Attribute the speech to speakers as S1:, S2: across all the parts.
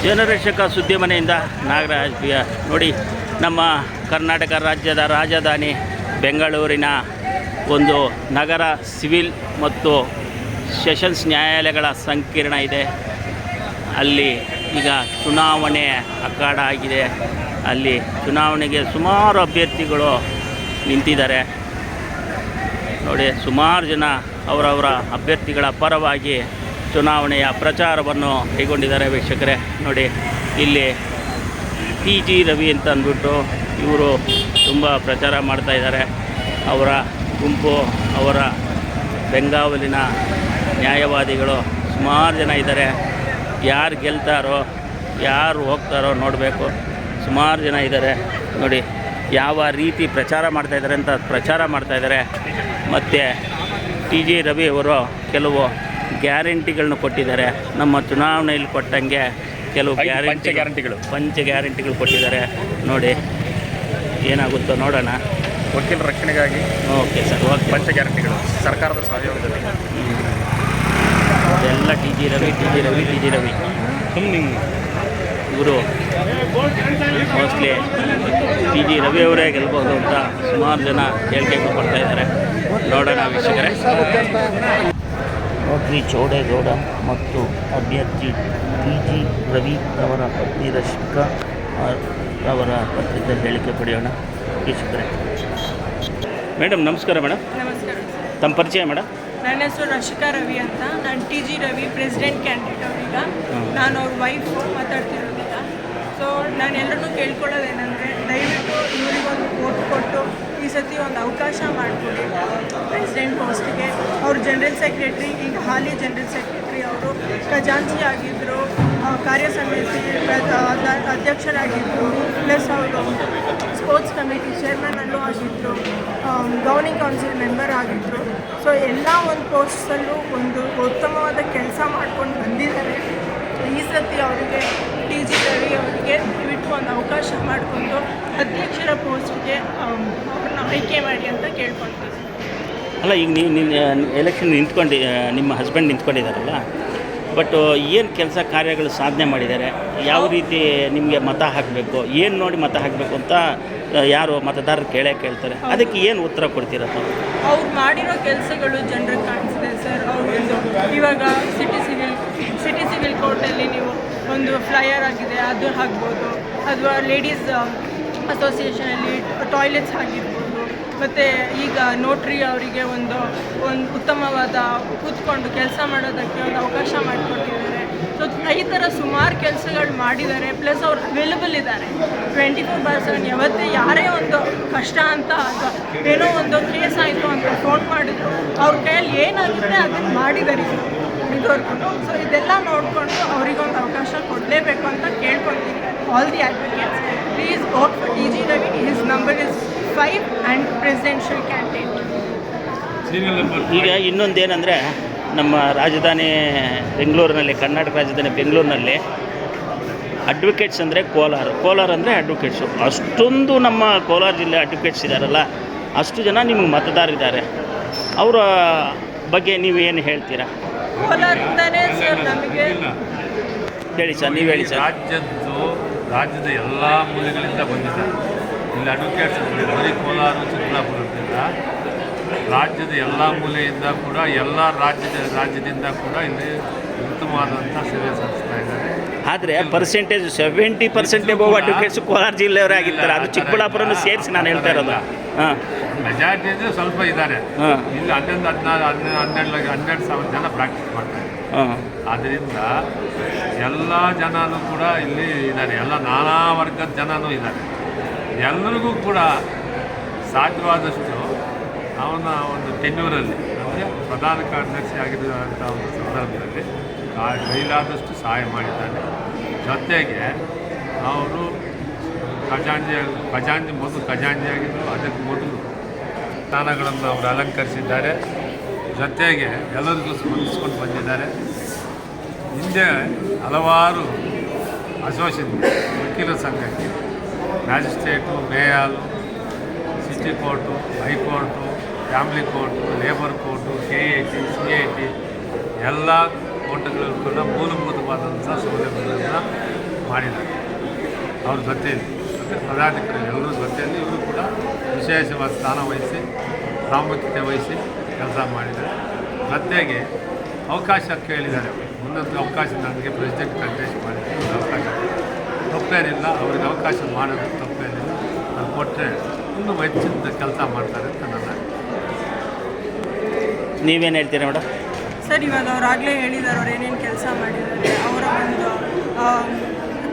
S1: ಜನರಕ್ಷಕ ಸುದ್ದಿ ಮನೆಯಿಂದ ನಾಗರಾಜ್ ನೋಡಿ, ನಮ್ಮ ಕರ್ನಾಟಕ ರಾಜ್ಯದ ರಾಜಧಾನಿ ಬೆಂಗಳೂರಿನ ಒಂದು ನಗರ ಸಿವಿಲ್ ಮತ್ತು ಸೆಷನ್ಸ್ ನ್ಯಾಯಾಲಯಗಳ ಸಂಕೀರ್ಣ ಇದೆ. ಅಲ್ಲಿ ಈಗ ಚುನಾವಣೆ ಅಖಾಡ ಆಗಿದೆ. ಅಲ್ಲಿ ಚುನಾವಣೆಗೆ ಸುಮಾರು ಅಭ್ಯರ್ಥಿಗಳು ನಿಂತಿದ್ದಾರೆ ನೋಡಿ. ಸುಮಾರು ಜನ ಅವರವರ ಅಭ್ಯರ್ಥಿಗಳ ಪರವಾಗಿ ಚುನಾವಣೆಯ ಪ್ರಚಾರವನ್ನು ಕೈಗೊಂಡಿದ್ದಾರೆ ವೀಕ್ಷಕರೇ. ನೋಡಿ, ಇಲ್ಲಿ TG ರವಿ ಅಂತ ಅಂದ್ಬಿಟ್ಟು ಇವರು ತುಂಬ ಪ್ರಚಾರ ಮಾಡ್ತಾಯಿದ್ದಾರೆ. ಅವರ ಗುಂಪು, ಅವರ ಬೆಂಗಾವಲಿನ ನ್ಯಾಯವಾದಿಗಳು ಸುಮಾರು ಜನ ಇದ್ದಾರೆ. ಯಾರು ಗೆಲ್ತಾರೋ ಯಾರು ಹೋಗ್ತಾರೋ ನೋಡಬೇಕು. ಸುಮಾರು ಜನ ಇದ್ದಾರೆ ನೋಡಿ, ಯಾವ ರೀತಿ ಪ್ರಚಾರ ಮಾಡ್ತಾಯಿದ್ದಾರೆ ಅಂತ ಪ್ರಚಾರ ಮಾಡ್ತಾಯಿದ್ದಾರೆ. ಮತ್ತು TG ರವಿ ಅವರು ಕೆಲವು ಗ್ಯಾರಂಟಿಗಳನ್ನ ಕೊಟ್ಟಿದ್ದಾರೆ. ನಮ್ಮ ಚುನಾವಣೆಯಲ್ಲಿ ಕೊಟ್ಟಂಗೆ ಕೆಲವು ಪಂಚ ಗ್ಯಾರಂಟಿಗಳು ಕೊಟ್ಟಿದ್ದಾರೆ ನೋಡಿ. ಏನಾಗುತ್ತೋ ನೋಡೋಣ.
S2: ವಕೀಲರ ರಕ್ಷಣೆಗಾಗಿ
S1: ಓಕೆ ಸರ್, ಓಕೆ.
S2: ಪಂಚ ಗ್ಯಾರಂಟಿಗಳು ಸರ್ಕಾರದ ಸಹಯೋಗದಲ್ಲಿ
S1: ಎಲ್ಲ TG ರವಿ ಇವರು ಮೋಸ್ಟ್ಲಿ TG ರವಿ ಅವರೇ ಗೆಲ್ಬೋದು ಅಂತ ಸುಮಾರು ಜನ ಹೇಳಿಕೆಗಳು ಕೊಡ್ತಾ ಇದ್ದಾರೆ. ನೋಡೋಣ ವೀಕ್ಷಕರೇ.
S3: ನೌಕರಿ ಚೌಡೇಗೌಡ ಮತ್ತು ಅಭ್ಯರ್ಥಿ TG ರವಿ ಅವರ ಪತ್ನಿ ರಶ್ಮಿಕಾ ಅವರ ಪತ್ರಿಕೆ ಹೇಳಿಕೆ ಪಡೆಯೋಣ ವೀಕ್ಷಕರೇ.
S1: ಮೇಡಮ್ ನಮಸ್ಕಾರ. ಮೇಡಮ್
S4: ನಮಸ್ಕಾರ.
S1: ತಮ್ಮ ಪರಿಚಯ ಮೇಡಮ್?
S4: ನನ್ನ ಹೆಸರು ರಶ್ಮಿಕಾ ರವಿ ಅಂತ. ನಾನು TG ರವಿ ಪ್ರೆಸಿಡೆಂಟ್ ಕ್ಯಾಂಡಿಡೇಟ್ ಅವ್ರೀಗ. ನಾನು ಅವ್ರ ವೈಫ್ ಮಾತಾಡ್ತಿರೋದೀಗ. ಸೊ ನಾನು ಎಲ್ಲರೂ ಕೇಳ್ಕೊಳ್ಳೋದೇನೆಂದರೆ, ದಯವಿಟ್ಟು ಇವರಿಗೊಂದು ವೋಟ್ ಕೊಟ್ಟು ಈ ಸತಿ ಒಂದು ಅವಕಾಶ ಮಾಡಿಕೊಡಿ ಪ್ರೆಸಿಡೆಂಟ್ ಪೋಸ್ಟಿಗೆ. ಅವರು ಜನರಲ್ ಸೆಕ್ರೆಟ್ರಿ, ಈಗ ಹಾಲಿ ಜನರಲ್ ಸೆಕ್ರೆಟ್ರಿ ಅವರು ಖಜಾಂಚಿ ಆಗಿದ್ದರು, ಕಾರ್ಯಸಮಿತಿ ಅಧ್ಯಕ್ಷರಾಗಿದ್ದರು, ಪ್ಲಸ್ ಅವರು ಸ್ಪೋರ್ಟ್ಸ್ ಕಮಿಟಿ ಚೇರ್ಮನಲ್ಲೂ ಆಗಿದ್ದರು, ಗವರ್ನಿಂಗ್ ಕೌನ್ಸಿಲ್ ಮೆಂಬರ್ ಆಗಿದ್ದರು. ಸೊ ಎಲ್ಲ ಒಂದು ಪೋಸ್ಟಲ್ಲೂ ಒಂದು ಉತ್ತಮವಾದ ಕೆಲಸ ಮಾಡ್ಕೊಂಡು ಬಂದಿದ್ದಾರೆ. ಈ ಸತಿ ಅವರಿಗೆ TG ರವಿ ಅವರಿಗೆ ಬಿಟ್ಟು ಒಂದು ಅವಕಾಶ ಮಾಡಿಕೊಂಡು ಅಧ್ಯಕ್ಷರ ಪೋಸ್ಟ್ಗೆ ಅವ್ರನ್ನ ಆಯ್ಕೆ ಮಾಡಿ ಅಂತ ಕೇಳ್ಕೊಳ್ತೀವಿ.
S1: ಅಲ್ಲ, ಈಗ ನೀವು ಎಲೆಕ್ಷನ್ ನಿಮ್ಮ ಹಸ್ಬೆಂಡ್ ನಿಂತ್ಕೊಂಡಿದ್ದಾರಲ್ಲ, ಬಟ್ ಏನು ಕೆಲಸ ಕಾರ್ಯಗಳು ಸಾಧನೆ ಮಾಡಿದ್ದಾರೆ? ಯಾವ ರೀತಿ ನಿಮಗೆ ಮತ ಹಾಕಬೇಕು, ಏನು ನೋಡಿ ಮತ ಹಾಕಬೇಕು ಅಂತ ಯಾರು ಮತದಾರರು ಕೇಳ್ತಾರೆ. ಅದಕ್ಕೆ ಏನು ಉತ್ತರ ಕೊಡ್ತೀರಪ್ಪ?
S4: ಅವ್ರು ಮಾಡಿರೋ ಕೆಲಸಗಳು ಜನರಿಗೆ ಕಾಣಿಸಿದೆ ಸರ್. ಅವ್ರದ್ದು ಇವಾಗ ಸಿಟಿ ಸಿವಿಲ್ ಕೋರ್ಟಲ್ಲಿ ನೀವು ಒಂದು ಫ್ಲೈಯರ್ ಆಗಿದೆ, ಅದು ಹಾಕ್ಬೋದು. ಅಥವಾ ಲೇಡೀಸ್ ಅಸೋಸಿಯೇಷನಲ್ಲಿ ಟಾಯ್ಲೆಟ್ಸ್ ಆಗಿರ್ಬೋದು. ಮತ್ತು ಈಗ ನೋಟ್ರಿ ಅವರಿಗೆ ಒಂದು ಉತ್ತಮವಾದ ಕೂತ್ಕೊಂಡು ಕೆಲಸ ಮಾಡೋದಕ್ಕೆ ಒಂದು ಅವಕಾಶ ಮಾಡಿಕೊಟ್ಟಿದ್ದಾರೆ. ಸೊ ಈ ಥರ ಸುಮಾರು ಕೆಲಸಗಳು ಮಾಡಿದ್ದಾರೆ. ಪ್ಲಸ್ ಅವ್ರು ಅವೈಲಬಲ್ ಇದ್ದಾರೆ 24/7. ಯಾವತ್ತೇ ಯಾರೇ ಒಂದು ಕಷ್ಟ ಅಂತ ಅಥವಾ ಏನೋ ಒಂದು ಕೇಸ್ ಆಯಿತು ಅಂತ ಫೋನ್ ಮಾಡಿದ್ರು, ಅವ್ರ ಕೈಯಲ್ಲಿ ಏನಾಗುತ್ತೆ ಅದನ್ನು ಮಾಡಿದ್ದಾರೆ ಇದುವರೆಗೂ. ಸೊ ಇದೆಲ್ಲ ನೋಡಿಕೊಂಡು ಅವರಿಗೊಂದು ಅವಕಾಶ ಕೊಡಲೇಬೇಕು ಅಂತ ಕೇಳ್ಕೊತೀನಿ. All the advocates, please vote for TG Ravi. His number is 5 and presidential candidate.
S1: ಈಗ ಇನ್ನೊಂದೇನೆಂದರೆ, ನಮ್ಮ ರಾಜಧಾನಿ ಬೆಂಗಳೂರಿನಲ್ಲಿ, ಕರ್ನಾಟಕ ರಾಜಧಾನಿ ಬೆಂಗಳೂರಿನಲ್ಲಿ ಅಡ್ವೊಕೇಟ್ಸ್ ಅಂದರೆ ಕೋಲಾರ ಅಂದರೆ ಅಡ್ವೊಕೇಟ್ಸು. ಅಷ್ಟೊಂದು ನಮ್ಮ ಕೋಲಾರ ಜಿಲ್ಲೆ ಅಡ್ವೊಕೇಟ್ಸ್ ಇದ್ದಾರಲ್ಲ, ಅಷ್ಟು ಜನ ನಿಮಗೆ ಮತದಾರರಿದ್ದಾರೆ. ಅವರ ಬಗ್ಗೆ ನೀವು ಏನು ಹೇಳ್ತೀರಾ?
S4: ಕೋಲಾರದಿಂದನೇ ಸರ್ ನಮಗೆ
S1: ಹೇಳಿ ಸರ್, ನೀವು ಹೇಳಿ ಸರ್.
S2: ರಾಜ್ಯದ ಎಲ್ಲ ಮೂಲೆಗಳಿಂದ ಬಂದಿದ್ದಾರೆ ಇಲ್ಲಿ ಅಡ್ವೊಕೇಟ್ಸ್. ಬರೀ ಕೋಲಾರ ಚಿಕ್ಕಬಳ್ಳಾಪುರದಿಂದ ರಾಜ್ಯದ ಎಲ್ಲ ಮೂಲೆಯಿಂದ ಕೂಡ, ಎಲ್ಲ ರಾಜ್ಯದಿಂದ ಕೂಡ ಇಲ್ಲಿ ಉತ್ತಮವಾದಂಥ ಸೇವೆ ಸಲ್ಲಿಸ್ತಾ ಇದ್ದಾರೆ.
S1: ಆದರೆ ಪರ್ಸೆಂಟೇಜ್ 70% ಅಡ್ವೊಕೇಟ್ಸ್ ಕೋಲಾರ ಜಿಲ್ಲೆಯವರೇ ಆಗಿರ್ತಾರೆ. ಅದು ಚಿಕ್ಕಬಳ್ಳಾಪುರನೂ ಸೇರಿಸಿ ನಾನು ಹೇಳ್ತಾ ಇರೋದು.
S2: ಮೆಜಾರಿಟಿ ಅಂದರೆ ಸ್ವಲ್ಪ ಇದ್ದಾರೆ. ಇಲ್ಲಿ 12,000 ಜನ ಪ್ರಾಕ್ಟೀಸ್ ಮಾಡ್ತಾರೆ. ಆದ್ದರಿಂದ ಎಲ್ಲ ಜನನೂ ಕೂಡ ಇಲ್ಲಿ ಇದ್ದಾರೆ. ಎಲ್ಲ ನಾನಾ ವರ್ಗದ ಜನನೂ ಇದ್ದಾರೆ. ಎಲ್ಲರಿಗೂ ಕೂಡ ಸಾಧ್ಯವಾದಷ್ಟು ಅವನ ಒಂದು ಟೆನ್ಯೂರಲ್ಲಿ, ಅಂದರೆ ಪ್ರಧಾನ ಕಾರ್ಯದರ್ಶಿ ಆಗಿರುವಂಥ ಒಂದು ಸಂದರ್ಭದಲ್ಲಿ ಕೈಲಾದಷ್ಟು ಸಹಾಯ ಮಾಡಿದ್ದಾನೆ. ಜೊತೆಗೆ ಅವರು ಖಜಾಂಚಿ ಆಗಿದ್ದರು. ಅದಕ್ಕೆ ಮೊದಲು ಸ್ಥಾನಗಳನ್ನು ಅವರು ಅಲಂಕರಿಸಿದ್ದಾರೆ. ಜೊತೆಗೆ ಎಲ್ಲರಿಗೂ ಸ್ಪಂದಿಸ್ಕೊಂಡು ಬಂದಿದ್ದಾರೆ. ಹಿಂದೆ ಹಲವಾರು ಅಸೋಸಿಯೇಷನ್ ವಕೀಲರ ಸಂಘಕ್ಕೆ ಮ್ಯಾಜಿಸ್ಟ್ರೇಟು, ಮೇಯಾಲು, city court, high court, family court, labour court, KAT, CIT ಎಲ್ಲ ಕೋರ್ಟ್ಗಳು ಕೂಡ ಮೂಲಭೂತವಾದಂಥ ಸೌಲಭ್ಯಗಳನ್ನು ಮಾಡಿದ್ದಾರೆ. ಅವ್ರ ಜೊತೆಯಲ್ಲಿ ಮತ್ತು ಪದಾಧಿಕಾರಿಗಳು ಎಲ್ಲರ ಜೊತೆಯಲ್ಲಿ ಇವರು ಕೂಡ ವಿಶೇಷವಾದ ಸ್ಥಾನ ವಹಿಸಿ ಪ್ರಾಮುಖ್ಯತೆ ವಹಿಸಿ ಕೆಲಸ ಮಾಡಿದ್ದಾರೆ. ಜೊತೆಗೆ ಅವಕಾಶ ಕೇಳಿದ್ದಾರೆ. ಮುಂದೊಂದು ಅವಕಾಶ ನನಗೆ ಪ್ರೆಸಿಡೆಂಟ್ ಕಂಟೆಸ್ಟ್ ಮಾಡಿದ್ದಾರೆ, ಅವಕಾಶ ತಪ್ಪೇನಿಲ್ಲ, ಅವ್ರಿಗೆ ಅವಕಾಶ ಮಾಡೋದು ತಪ್ಪೇನಿಲ್ಲ. ಅದು ಕೊಟ್ಟರೆ ಇನ್ನೂ ಹೆಚ್ಚಿನ ಕೆಲಸ ಮಾಡ್ತಾರೆ ಅಂತ ನನ್ನ
S1: ನೀವೇನು ಹೇಳ್ತೀರಾ ಮೇಡಮ್?
S4: ಸರ್, ಇವಾಗ ಅವರಾಗಲೇ ಹೇಳಿದ್ದಾರೆ ಅವ್ರು ಏನೇನು ಕೆಲಸ ಮಾಡಿದ್ದಾರೆ, ಅವರ ಒಂದು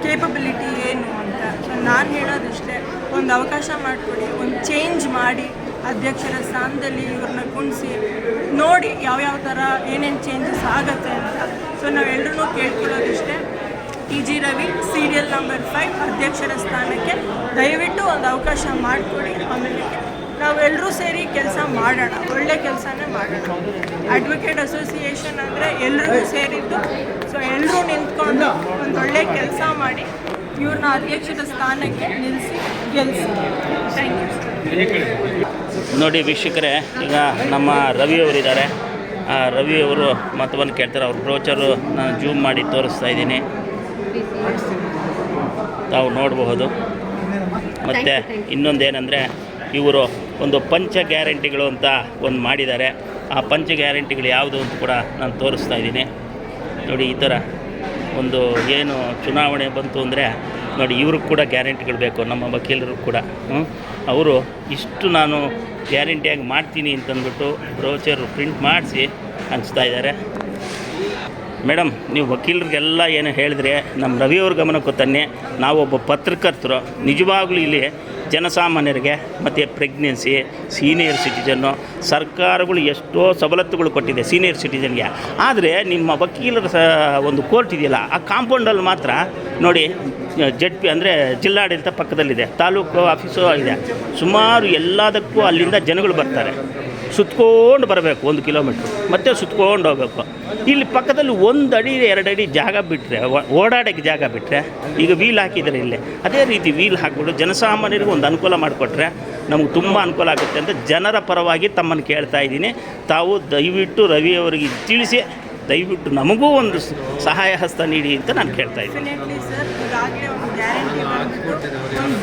S4: ಕೇಪಬಿಲಿಟಿ ಏನು ಅಂತ. ಸೊ ನಾನು ಹೇಳೋದಷ್ಟೇ, ಒಂದು ಅವಕಾಶ ಮಾಡಿಕೊಡಿ, ಒಂದು ಚೇಂಜ್ ಮಾಡಿ ಅಧ್ಯಕ್ಷರ ಸ್ಥಾನದಲ್ಲಿ ಇವ್ರನ್ನ ಕುಣಿಸಿ ನೋಡಿ ಯಾವ್ಯಾವ ಥರ ಏನೇನು ಚೇಂಜಸ್ ಆಗುತ್ತೆ ಅಂತ. ಸೊ ನಾವೆಲ್ಲರೂ ಕೇಳ್ಕೊಳ್ಳೋದಿಷ್ಟೇ, T G Ravi serial number 5 ಅಧ್ಯಕ್ಷರ ಸ್ಥಾನಕ್ಕೆ ದಯವಿಟ್ಟು ಒಂದು ಅವಕಾಶ ಮಾಡಿಕೊಡಿ. ಆಮೇಲೆ ನಾವೆಲ್ಲರೂ ಸೇರಿ ಕೆಲಸ ಮಾಡೋಣ, ಒಳ್ಳೆ ಕೆಲಸನೇ ಮಾಡೋಣ. ಅಡ್ವೊಕೇಟ್ ಅಸೋಸಿಯೇಷನ್ ಅಂದರೆ ಎಲ್ರಿಗೂ ಸೇರಿದ್ದು. ಸೊ ಎಲ್ಲರೂ ನಿಂತ್ಕೊಂಡು ಒಂದು ಒಳ್ಳೆ ಕೆಲಸ ಮಾಡಿ ಇವ್ರನ್ನ ಅಧ್ಯಕ್ಷರ ಸ್ಥಾನಕ್ಕೆ ನಿಲ್ಲಿಸಿ ಗೆಲ್ಲಿಸಿ. Thank you.
S1: ನೋಡಿ ವೀಕ್ಷಕರೇ, ಈಗ ನಮ್ಮ ರವಿಯವರಿದ್ದಾರೆ. ರವಿಯವರು ಮತವನ್ನು ಕೇಳ್ತಾರೆ. ಅವ್ರ ಬ್ರೋಚರು ನಾನು ಜೂಮ್ ಮಾಡಿ ತೋರಿಸ್ತಾ ಇದ್ದೀನಿ, ತಾವು ನೋಡಬಹುದು. ಮತ್ತು ಇನ್ನೊಂದೇನೆಂದರೆ ಇವರು ಒಂದು ಪಂಚ ಗ್ಯಾರಂಟಿಗಳು ಅಂತ ಒಂದು ಮಾಡಿದ್ದಾರೆ. ಆ ಪಂಚ ಗ್ಯಾರಂಟಿಗಳು ಯಾವುದು ಅಂತ ಕೂಡ ನಾನು ತೋರಿಸ್ತಾ ಇದ್ದೀನಿ. ನೋಡಿ, ಈ ಥರ ಒಂದು ಏನು ಚುನಾವಣೆ ಬಂತು ಅಂದರೆ ನೋಡಿ, ಇವ್ರಿಗೆ ಕೂಡ ಗ್ಯಾರಂಟಿಗಳು ಬೇಕು, ನಮ್ಮ ವಕೀಲರು ಕೂಡ. ಅವರು ಇಷ್ಟು ನಾನು ಗ್ಯಾರಂಟಿಯಾಗಿ ಮಾಡ್ತೀನಿ ಅಂತಂದ್ಬಿಟ್ಟು ಬ್ರೋಚರು ಪ್ರಿಂಟ್ ಮಾಡಿಸಿ ಹಂಚ್ತಾ ಇದ್ದಾರೆ. ಮೇಡಮ್, ನೀವು ವಕೀಲರಿಗೆಲ್ಲ ಏನು ಹೇಳಿದ್ರೆ ನಮ್ಮ ರವಿಯವ್ರ ಗಮನಕ್ಕೆ ತನ್ನಿ. ನಾವೊಬ್ಬ ಪತ್ರಕರ್ತರು, ನಿಜವಾಗ್ಲೂ ಇಲ್ಲಿ ಜನಸಾಮಾನ್ಯರಿಗೆ ಮತ್ತು ಪ್ರೆಗ್ನೆನ್ಸಿ, ಸೀನಿಯರ್ ಸಿಟಿಜನ್ನು ಸರ್ಕಾರಗಳು ಎಷ್ಟೋ ಸವಲತ್ತುಗಳು ಕೊಟ್ಟಿದೆ ಸೀನಿಯರ್ ಸಿಟಿಜನ್ಗೆ. ಆದರೆ ನಿಮ್ಮ ವಕೀಲರ ಒಂದು ಕೋರ್ಟ್ ಇದೆಯಲ್ಲ, ಆ ಕಾಂಪೌಂಡಲ್ಲಿ ಮಾತ್ರ ನೋಡಿ ZP ಅಂದರೆ ಜಿಲ್ಲಾಡಳಿತ ಪಕ್ಕದಲ್ಲಿದೆ, ತಾಲೂಕು ಆಫೀಸು ಇದೆ. ಸುಮಾರು ಎಲ್ಲದಕ್ಕೂ ಅಲ್ಲಿಂದ ಜನಗಳು ಬರ್ತಾರೆ, ಸುತ್ಕೊಂಡು ಬರಬೇಕು 1 ಕಿಲೋಮೀಟ್ರ್, ಮತ್ತೆ ಸುತ್ಕೊಂಡು ಹೋಗಬೇಕು. ಇಲ್ಲಿ ಪಕ್ಕದಲ್ಲಿ 1 ಅಡಿ 2 ಅಡಿ ಜಾಗ ಬಿಟ್ಟರೆ, ಓಡಾಡೋಕ್ಕೆ ಜಾಗ ಬಿಟ್ಟರೆ, ಈಗ ವೀಲ್ ಹಾಕಿದ್ದಾರೆ ಇಲ್ಲಿ, ಅದೇ ರೀತಿ ವೀಲ್ ಹಾಕ್ಬಿಟ್ಟು ಜನಸಾಮಾನ್ಯರಿಗೆ ಒಂದು ಅನುಕೂಲ ಮಾಡಿಕೊಟ್ರೆ ನಮಗೆ ತುಂಬ ಅನುಕೂಲ ಆಗುತ್ತೆ ಅಂತ ಜನರ ಪರವಾಗಿ ತಮ್ಮನ್ನು ಕೇಳ್ತಾ ಇದ್ದೀನಿ. ತಾವು ದಯವಿಟ್ಟು ರವಿಯವರಿಗೆ ತಿಳಿಸಿ, ದಯವಿಟ್ಟು ನಮಗೂ ಒಂದು ಸಹಾಯ ಹಸ್ತ ನೀಡಿ ಅಂತ ನಾನು ಕೇಳ್ತಾ ಇದ್ದೀನಿ.
S4: ಡೆಫಿನೆಟ್ಲಿ ಸರ್, ಈಗಾಗಲೇ ಒಂದು ಗ್ಯಾರಂಟಿ ಬಂದ್ಬಿಟ್ಟು ಒಂದು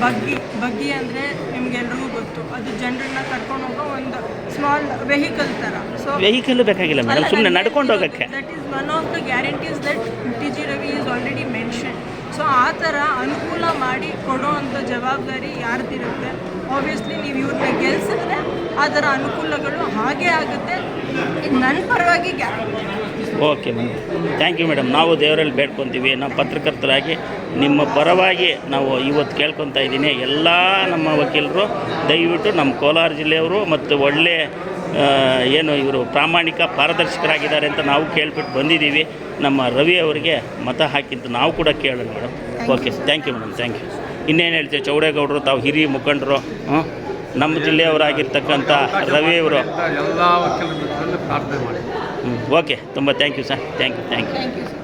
S4: ಬಗ್ಗಿ ಅಂದರೆ ನಿಮಗೆಲ್ರಿಗೂ ಗೊತ್ತು, ಅದು ಜನರನ್ನ ಕರ್ಕೊಂಡು ಹೋಗೋ ಒಂದು ಸ್ಮಾಲ್ ವೆಹಿಕಲ್ ಥರ. ಸೊ
S1: ವೆಹಿಕಲ್ ಬೇಕಾಗಿಲ್ಲ ಮೇಡಮ್, ಸುಮ್ಮನೆ ನಡ್ಕೊಂಡು ಹೋಗೋಕ್ಕೆ.
S4: That is one of the guarantees that T G Ravi is already mention. So ಆ ಥರ ಅನುಕೂಲ ಮಾಡಿ ಕೊಡೋ ಅಂಥ ಜವಾಬ್ದಾರಿ ಯಾರ್ದಿರುತ್ತೆ. ಆಬ್ವಿಯಸ್ಲಿ ನೀವು ಇವ್ರನ್ನ ಗೆಲ್ಸಿದ್ರೆ ಆ ಥರ ಅನುಕೂಲಗಳು ಹಾಗೇ ಆಗುತ್ತೆ. ಇದು ನನ್ನ ಪರವಾಗಿ guarantee.
S1: Okay madam, thank you madam. ನಾವು ದೇವರಲ್ಲಿ ಬೇಡ್ಕೊತೀವಿ, ನಾವು ಪತ್ರಕರ್ತರಾಗಿ ನಿಮ್ಮ ಪರವಾಗಿ ನಾವು ಇವತ್ತು ಕೇಳ್ಕೊತಾ ಇದ್ದೀನಿ. ಎಲ್ಲ ನಮ್ಮ ವಕೀಲರು ದಯವಿಟ್ಟು ನಮ್ಮ ಕೋಲಾರ ಜಿಲ್ಲೆಯವರು ಮತ್ತು ಒಳ್ಳೆ ಏನು ಇವರು ಪ್ರಾಮಾಣಿಕ ಪಾರದರ್ಶಕರಾಗಿದ್ದಾರೆ ಅಂತ ನಾವು ಕೇಳ್ಬಿಟ್ಟು ಬಂದಿದ್ದೀವಿ. ನಮ್ಮ ರವಿ ಅವರಿಗೆ ಮತ ಹಾಕಿಂತ ನಾವು ಕೂಡ ಕೇಳೋಣ madam. Okay, thank you madam, thank you. ಇನ್ನೇನು ಹೇಳ್ತೀವಿ, ಚೌಡೇಗೌಡರು ತಾವು ಹಿರಿಯ ಮುಖಂಡರು, ನಮ್ಮ ಜಿಲ್ಲೆಯವರಾಗಿರ್ತಕ್ಕಂಥ ರವಿಯವರು
S2: ಎಲ್ಲ ವಕೀಲರ ಪ್ರಾರ್ಥನೆ ಮಾಡಿ.
S1: ಓಕೆ, ತುಂಬ thank you sir, thank you.
S4: Thank you sir.